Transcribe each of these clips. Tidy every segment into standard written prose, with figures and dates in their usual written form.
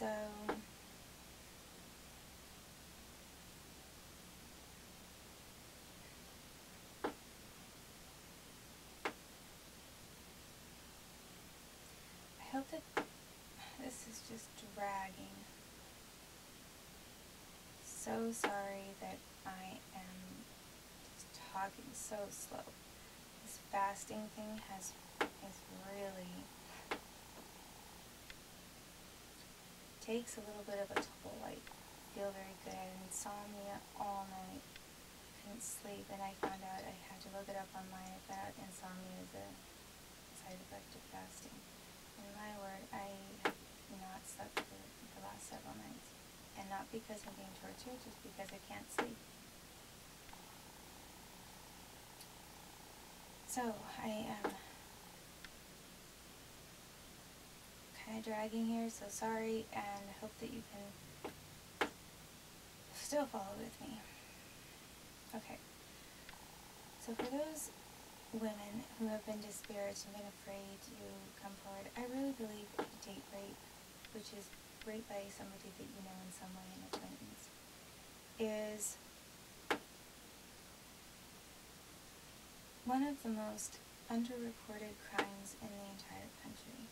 So I hope that this is just dragging. So sorry that I am just talking so slow. This fasting thing is really takes a little bit of a toll. I feel very good. I had insomnia all night. Couldn't sleep, and I found out, I had to look it up online, that insomnia is a side effect of fasting. And my word, I have not slept for the last several nights. And not because I'm being tortured, just because I can't sleep. So, I am kind of dragging here, so sorry, and I hope that you can still follow with me. Okay. So for those women who have been disparaged and been afraid to come forward, I really believe date rape, which is rape by somebody that you know in some way, an acquaintance, is one of the most underreported crimes in the entire country.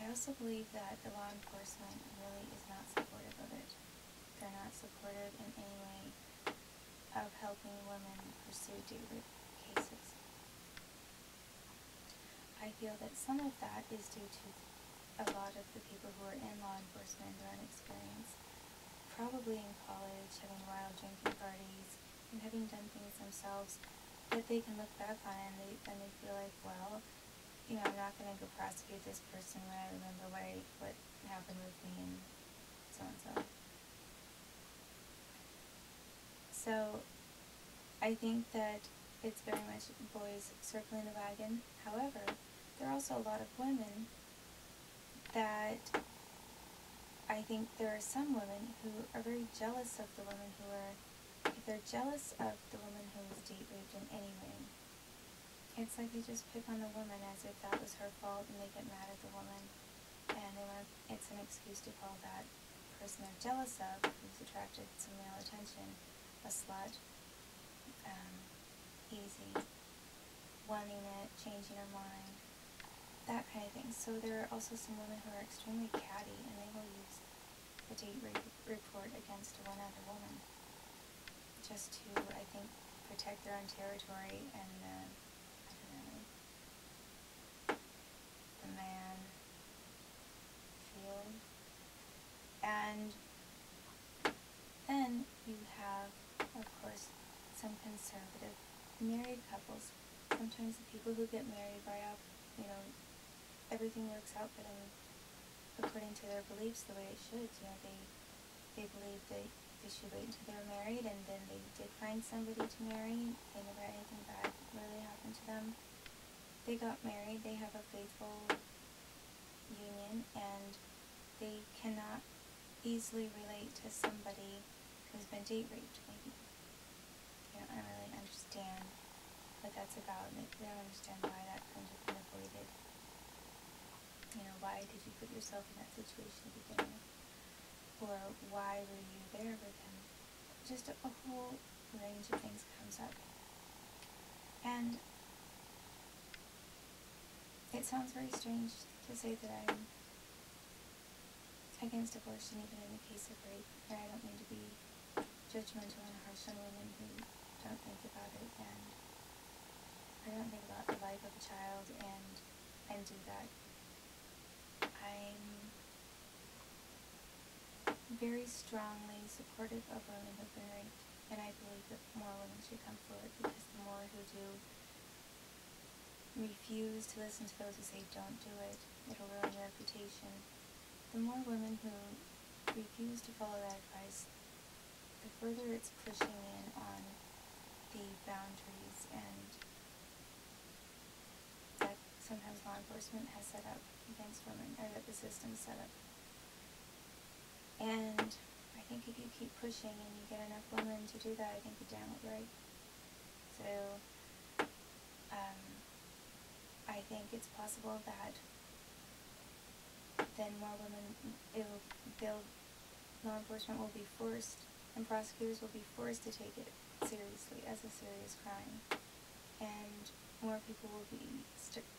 I also believe that the law enforcement really is not supportive of it. They're not supportive in any way of helping women pursue date rape cases. I feel that some of that is due to a lot of the people who are in law enforcement are inexperienced, probably in college, having wild drinking parties, and having done things themselves that they can look back on, and they feel like, well, you know, I'm not going to go prosecute this person when I remember what happened with me and so and so. So I think that it's very much boys circling the wagon. However, there are also a lot of women that I think there are some women who are very jealous of the women who are, if they're jealous of the woman who was date raped in any way, it's like they just pick on the woman as if that was her fault, and they get mad at the woman, and it's an excuse to call that person they're jealous of, who's attracted to male attention, a slut, easy, wanting it, changing her mind, that kind of thing. So there are also some women who are extremely catty, and they will use a date rape report against one other woman just to, I think, protect their own territory and, I don't know, the man field. And then you have, of course, some conservative married couples. Sometimes the people who get married right off, you know, everything works out for them according to their beliefs the way it should. You know, they believe they should wait until they're married, and then they did find somebody to marry. They never had anything bad really happen to them. They got married, they have a faithful union, and they cannot easily relate to somebody who's been date raped, maybe. They don't really understand what that's about, and they don't understand why that couldn't have been avoided. You know, why did you put yourself in that situation to begin with? Or why were you there with him? Just a whole range of things comes up. And it sounds very strange to say that I'm against abortion, even in the case of rape, and I don't mean to be judgmental and harsh on women who don't think about it, and I don't think about the life of a child and do that. I'm very strongly supportive of women who've been raped, and I believe that more women should come forward, because the more who do refuse to listen to those who say don't do it, it'll ruin your reputation. The more women who refuse to follow that advice, the further it's pushing in on the boundaries and that sometimes law enforcement has set up against women, or that the system set up. And I think if you keep pushing and you get enough women to do that, I think you're damn right. So, I think it's possible that then more women, law enforcement will be forced, and prosecutors will be forced to take it seriously as a serious crime, and more people will be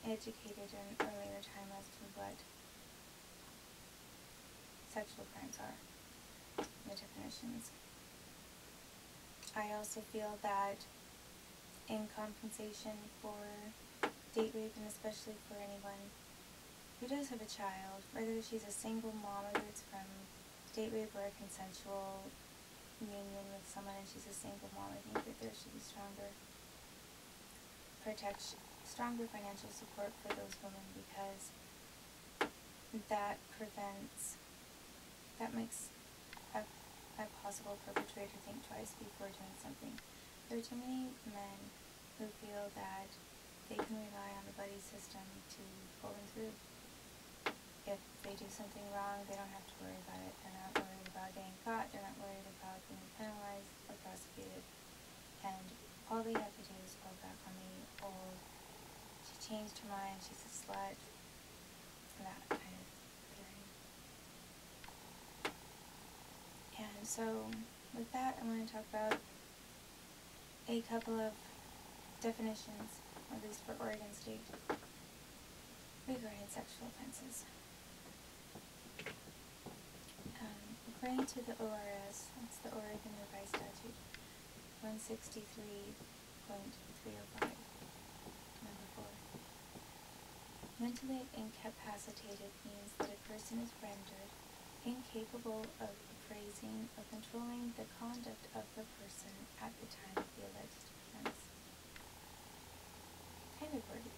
educated in earlier time as to what sexual crimes are, the definitions. I also feel that in compensation for date rape, and especially for anyone who does have a child, whether she's a single mom, whether it's from date rape or a consensual union with someone and she's a single mom, I think that there should be stronger financial support for those women, because that makes a possible perpetrator think twice before doing something. There are too many men who feel that they can rely on the buddy system to pull them through. If they do something wrong, they don't have to worry about it. They're not worried about getting caught. They're not worried about being penalized or prosecuted. And all they have to do is fall back on the old, she changed her mind, she's a slut, that kind of theory. And so, with that, I want to talk about a couple of definitions, at least for Oregon State, regarding sexual offenses. According to the ORS, that's the Oregon Revised Statute, 163.305, number 4. Mentally incapacitated means that a person is rendered incapable of appraising or controlling the conduct of the person at the time of the alleged offense. Kind of wordy.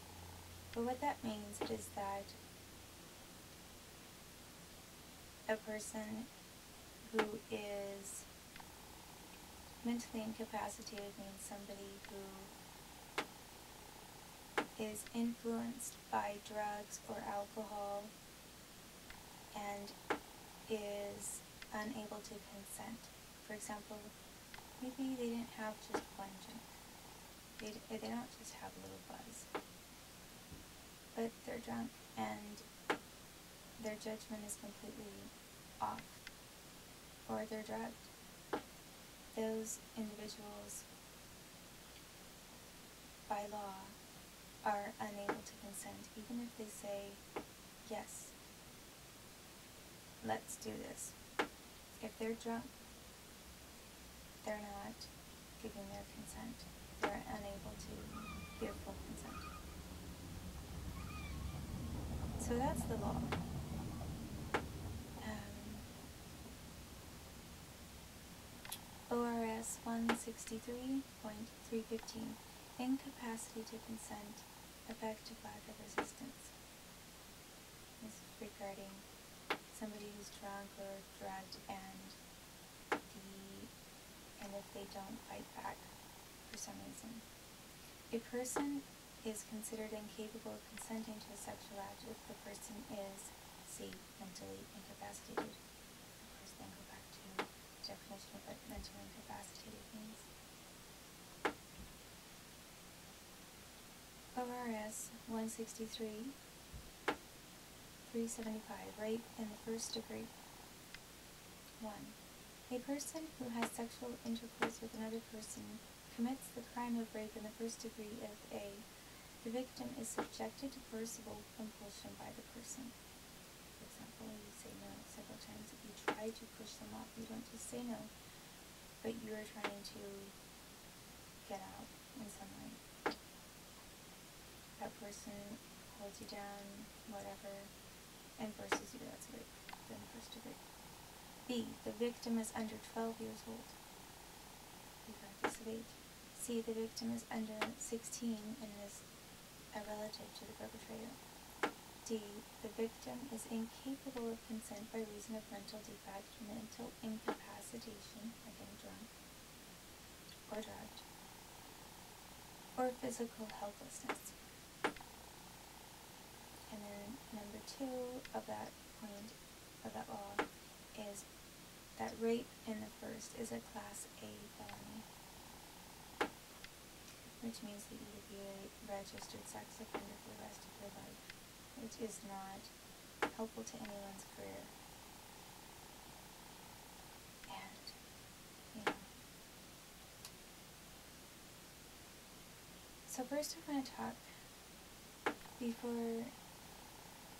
But what that means is that a person who is mentally incapacitated means somebody who is influenced by drugs or alcohol and is unable to consent. For example, maybe they didn't have just one drink. They don't just have a little buzz. But they're drunk and their judgment is completely off. Or they're drugged. Those individuals, by law, are unable to consent, even if they say, yes, let's do this. If they're drunk, they're not giving their consent. They're unable to give full consent. So that's the law. ORS 163.315, incapacity to consent, effective lack of resistance. This is regarding somebody who's drunk or drugged and if they don't fight back for some reason. A person is considered incapable of consenting to a sexual act if the person is, C, mentally incapacitated. Of course, then go back to the definition of what mentally incapacitated means. ORS 163.375, rape in the first degree. 1. A person who has sexual intercourse with another person commits the crime of rape in the first degree if A, the victim is subjected to forcible compulsion by the person. For example, you say no several times. If you try to push them off, you don't just say no, but you are trying to get out in some way. That person holds you down, whatever, and forces you. That's rape in the first degree. B, the victim is under 12 years old, regardless of age. C, the victim is under 16 and is a relative to the perpetrator. D, the victim is incapable of consent by reason of mental defect, mental incapacitation, again drunk, or drugged, or physical helplessness. And then number 2 of that point of that law is that rape in the first is a Class A felony, which means that you would be a registered sex offender for the rest of your life, which is not helpful to anyone's career. And, you know. So first I want to talk, before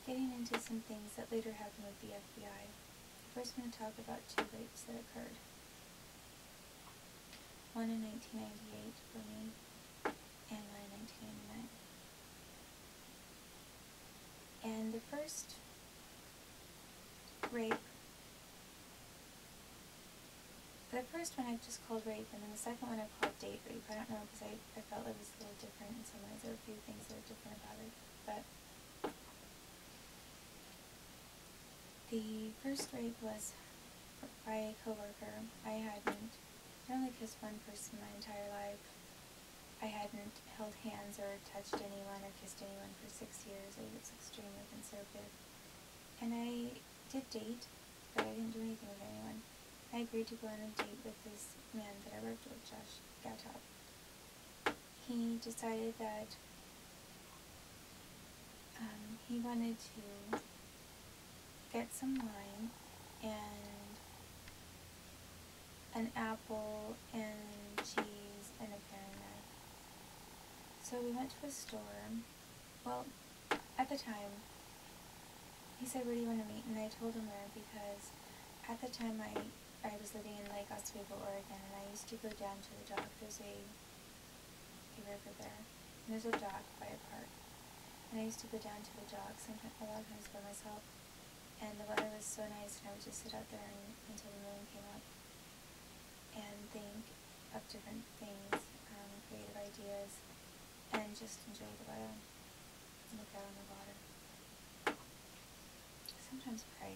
getting into some things that later happened with the FBI, first I'm going to talk about 2 rapes that occurred. One in 1998 for me, and one in 1999. And the first rape, the first one I just called rape, and then the second one I called date rape. I don't know, because I felt it was a little different in some ways. There were a few things that were different about it. But the first rape was by a coworker. I only kissed one person my entire life. I hadn't held hands or touched anyone or kissed anyone for 6 years. I was extremely conservative. And I did date, but I didn't do anything with anyone. I agreed to go on a date with this man that I worked with, Josh Gatop. He decided that he wanted to get some wine and an apple and cheese and a paring knife. So we went to a store. Well, at the time, he said, "Where do you want to meet?" And I told him where, because at the time I was living in Lake Oswego, Oregon, and I used to go down to the dock. There's a river there, and there's a dock by a park. And I used to go down to the dock a lot of times by myself, and the weather was so nice, and I would just sit out there until the moon came up and think of different things, creative ideas, and just enjoy the weather and look out on the water. Sometimes pray.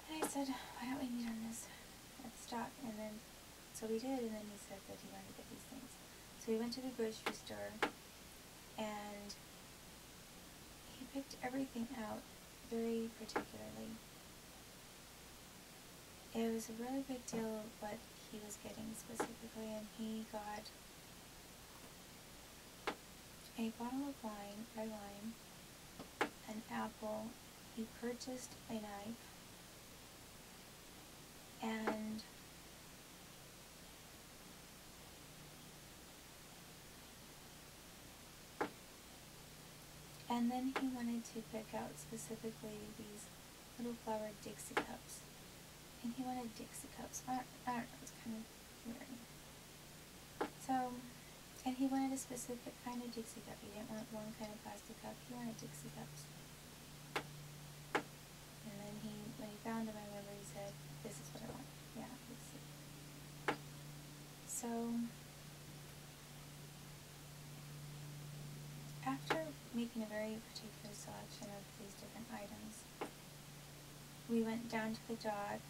And I said, "Why don't we meet on this at the dock?" And then, so we did, and then he said that he wanted to get these things. So we went to the grocery store, and he picked everything out very particularly. It was a really big deal what he was getting specifically, and he got a bottle of wine, red wine, an apple. He purchased a knife, and then he wanted to pick out specifically these little flowered Dixie cups. And he wanted Dixie cups. I don't know, it's kind of weird. So, and he wanted a specific kind of Dixie cup. He didn't want one kind of plastic cup. He wanted Dixie cups. And then when he found them, I remember he said, "This is what I want." Yeah, let's see. So, after making a very particular selection of these different items, we went down to the dock.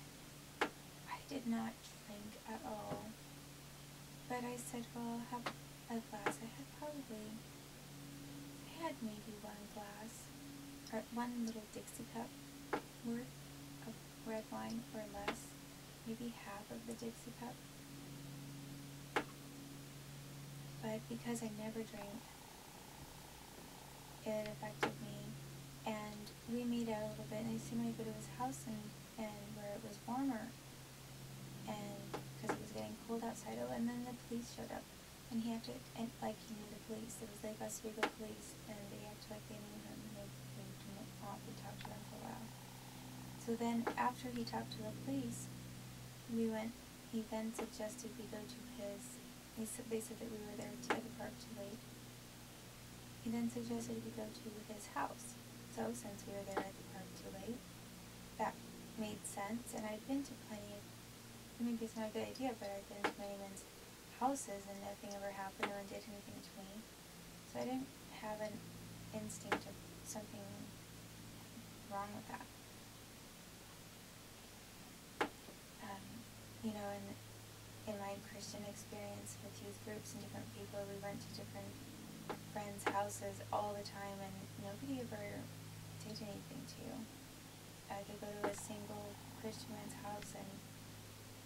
I did not drink at all, but I said, "Well, I'll have a glass." I had maybe one glass, or one little Dixie cup worth of red wine or less, maybe half of the Dixie cup. But because I never drank, it affected me, and we made out a little bit, and I assumed I'd go to his house and where it was warmer, and because it was getting cold outside. Oh, and then the police showed up, and he acted like he knew the police. It was Lake Oswego police, and they acted like they knew him, and they moved him off and talked to them for a while. So then, after he talked to the police, he then suggested we go to they said that we were there at the park too late. He then suggested we go to his house. So, since we were there at the park too late, that made sense, and I'd been to maybe it's not a good idea, but I'd been to many men's houses, and nothing ever happened, no one did anything to me. So I didn't have an instinct of something wrong with that. In my Christian experience with youth groups and different people, we went to different friends' houses all the time, and nobody ever did anything to you. I could go to a single Christian man's house, and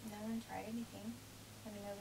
no one tried anything. I mean, nobody